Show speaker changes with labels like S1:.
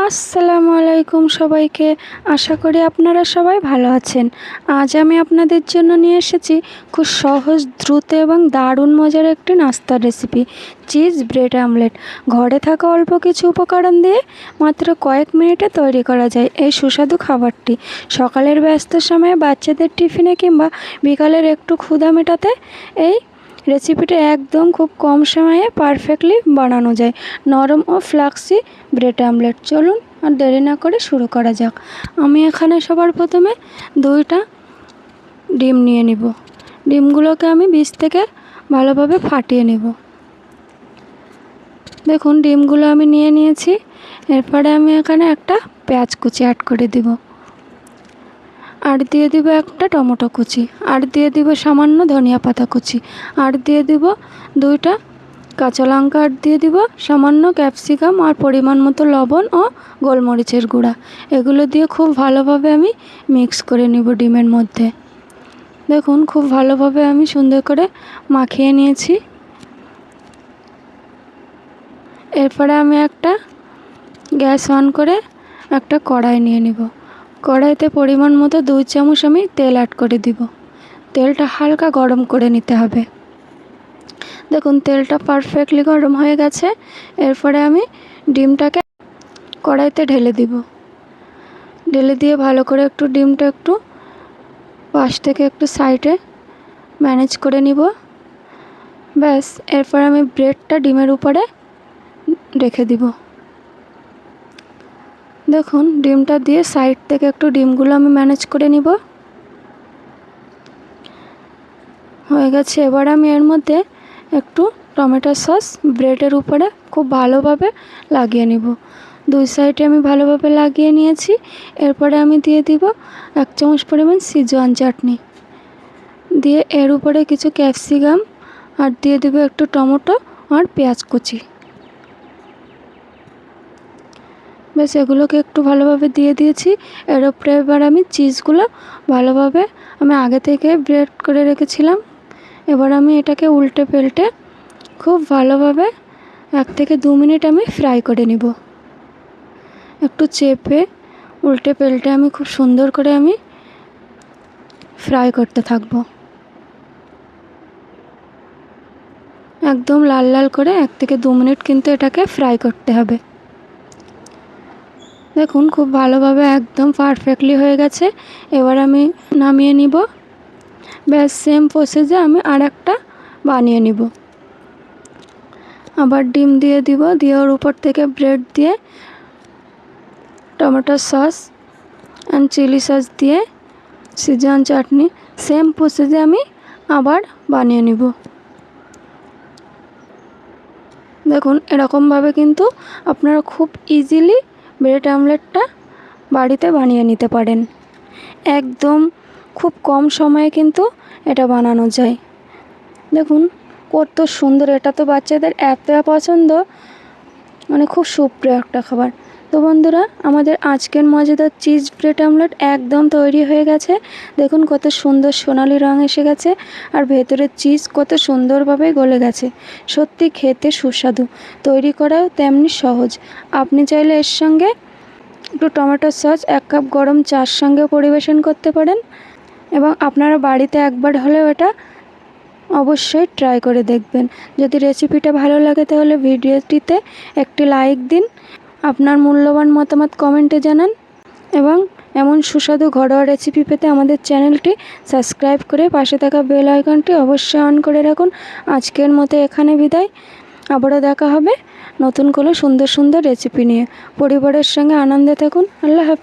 S1: আসসালামু আলাইকুম সবাইকে। আশা করি আপনারা সবাই ভালো আছেন। আজ আমি আপনাদের জন্য নিয়ে এসেছি খুব সহজ, দ্রুত এবং দারুণ মজার একটি নাস্তার রেসিপি, চিজ ব্রেড আমলেট। ঘরে থাকা অল্প কিছু উপকরণ দিয়ে মাত্র কয়েক মিনিটে তৈরি করা যায় এই সুস্বাদু খাবারটি। সকালের ব্যস্ত সময়ে বাচ্চাদের টিফিনে কিংবা বিকালের একটু ক্ষুধা মেটাতে এই রেসিপিটা একদম খুব কম সময়ে পারফেক্টলি বানানো যায়। নরম ও ফ্লাক্সি ব্রেড আমলেট। চলুন আর দেরি না করে শুরু করা যাক। আমি এখানে সবার প্রথমে 2টা ডিম নিয়ে নিব। ডিমগুলোকে আমি বীজ থেকে ভালোভাবে ফাটিয়ে নেব। দেখুন ডিমগুলো আমি নিয়ে নিয়েছি। এরপরে আমি এখানে একটা পেঁয়াজ কুচি অ্যাড করে দিব, আর দিয়ে দিব একটা টমেটো কুচি, আর দিয়ে দিব সামান্য ধনিয়া পাতা কুচি, আর দিয়ে দিব 2টা কাঁচা লঙ্কা, আর দিয়ে দিব সামান্য ক্যাপসিকাম, আর পরিমাণ মতো লবণ ও গোলমরিচের গুঁড়া। এগুলো দিয়ে খুব ভালোভাবে আমি মিক্স করে নিব ডিমের মধ্যে। দেখুন খুব ভালোভাবে আমি সুন্দর করে মাখিয়ে নিয়েছি। এরপরে আমি একটা গ্যাস অন করে একটা কড়াই নিয়ে নিব। কড়াইতে পরিমাণ মতো 2 চামচ আমি তেল অ্যাড করে দিব। তেলটা হালকা গরম করে নিতে হবে। দেখুন তেলটা পারফেক্টলি গরম হয়ে গেছে। এরপরে আমি ডিমটাকে কড়াইতে ঢেলে দিব। ঢেলে দিয়ে ভালো করে একটু ডিমটা একটু পাশ থেকে একটু সাইডে ম্যানেজ করে নিব। ব্যাস, এরপর আমি ব্রেডটা ডিমের উপরে রেখে দিব। দেখুন ডিমটা দিয়ে সাইড থেকে একটু ডিমগুলো আমি ম্যানেজ করে নিব। হয়ে গেছে। এবার আমি এর মধ্যে একটু টমেটো সস ব্রেডের উপরে খুব ভালোভাবে লাগিয়ে নিব। 2 সাইডে আমি ভালোভাবে লাগিয়ে নিয়েছি। এরপরে আমি দিয়ে দিব 1 চামচ পরিমাণ সিজওয়ান চাটনি, দিয়ে এর উপরে কিছু ক্যাপসিকাম, আর দিয়ে দেব একটু টমেটো আর পেঁয়াজ কুচি। বেশ, এগুলোকে একটু ভালোভাবে দিয়ে দিয়েছি। এর উপরে এবার আমি চিজগুলো ভালোভাবে আমি আগে থেকে ব্রেড করে রেখেছিলাম। এবার আমি এটাকে উল্টে পাল্টে খুব ভালোভাবে 1 থেকে 2 মিনিট আমি ফ্রাই করে নিব। একটু চেপে উল্টে পাল্টে আমি খুব সুন্দর করে আমি ফ্রাই করতে থাকব। একদম লাল লাল করে 1 থেকে 2 মিনিট কিন্তু এটাকে ফ্রাই করতে হবে। দেখুন খুব ভালোভাবে একদম পারফেক্টলি হয়ে গেছে। এবার আমি নামিয়ে নিব। ব্যাস, সেম প্রসেসে আমি আর একটা বানিয়ে নিব। আবার ডিম দিয়ে দিব, দিয়ে ওর উপর থেকে ব্রেড দিয়ে tomato sauce and chilli sauce দিয়ে সিজওয়ান চাটনি, সেম প্রসেসে আমি আবার বানিয়ে নিব। দেখুন এরকমভাবে কিন্তু আপনারা খুব ইজিলি ব্রেড আমলেটটা বাড়িতে বানিয়ে নিতে পারেন। একদম খুব কম সময়ে কিন্তু এটা বানানো যায়। দেখুন কত সুন্দর, এটা তো বাচ্চাদের এত পছন্দ, মানে খুব সুপ্রিয় একটা খাবার। তো বন্ধুরা, আমাদের আজকের মজাদার চিজ ব্রেড আমলেট একদম তৈরি হয়ে গেছে। দেখুন কত সুন্দর সোনালি রং এসে গেছে, আর ভেতরের চিজ কত সুন্দরভাবে গলে গেছে। সত্যি খেতে সুস্বাদু, তৈরি করাও তেমনি সহজ। আপনি চাইলে এর সঙ্গে একটু টমেটো সস 1 কাপ গরম চার সঙ্গে পরিবেশন করতে পারেন, এবং আপনারা বাড়িতে একবার হলেও এটা অবশ্যই ট্রাই করে দেখবেন। যদি রেসিপিটা ভালো লাগে তাহলে ভিডিওটিতে একটি লাইক দিন, আপনার মূল্যবান মতামত কমেন্টে জানান, এবং এমন সুস্বাদু ঘরোয়া রেসিপি পেতে আমাদের চ্যানেলটি সাবস্ক্রাইব করে পাশে থাকা বেল আইকনটি অবশ্যই অন করে রাখুন। আজকের মতো এখানে বিদায়। আবারও দেখা হবে নতুন কোনো সুন্দর সুন্দর রেসিপি নিয়ে। পরিবারের সঙ্গে আনন্দে থাকুন। আল্লাহ হাফেজ।